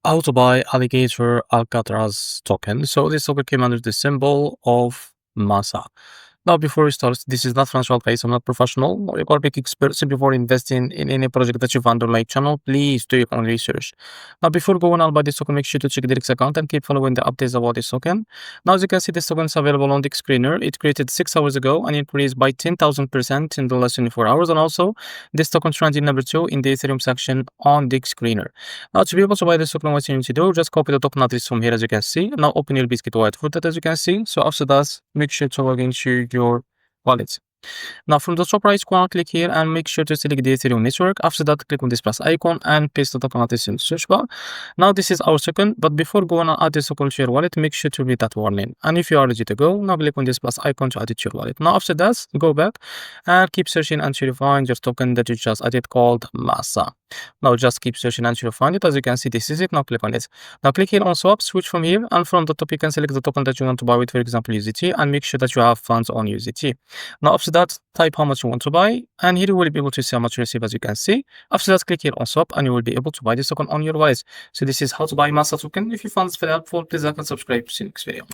how to buy Alligator Alcatraz token. So this token came under the symbol of MASA. Now, before we start, this is not financial advice. I'm not professional or economic expert. So before investing in any project that you find on my channel, please do your own research. Now, before going on by this token, make sure to check the Direct account and keep following the updates about this token. Now, as you can see, this token is available on the screener. It created 6 hours ago and increased by 10,000% in the last 24 hours. And also, this token trending number 2 in the Ethereum section on the screener. Now, to be able to buy this token, what you need to do, just copy the token address from here, as you can see. Now, open your Bitget wallet for that, as you can see. So after that, make sure to log into your wallet. Now, from the top right corner, click here and make sure to select the Ethereum network. After that, click on this plus icon and paste the token address in the search bar. Now, this is our token, but before going on add this token to your wallet, make sure to read that warning. And if you are ready to go, now click on this plus icon to add it to your wallet. Now, after that, go back and keep searching until you find your token that you just added called MASA. Now, just keep searching until you find it. As you can see, this is it. Now, click on it. Now, click here on swap, switch from here, and from the top, you can select the token that you want to buy with, for example, USDT, and make sure that you have funds on USDT. Now, after that, type how much you want to buy, and here you will be able to see how much you receive, as you can see. After that, click here on swap, and you will be able to buy this token on your wallet. So this is how to buy MASA token. If you found this very helpful, please like and subscribe. See you next video.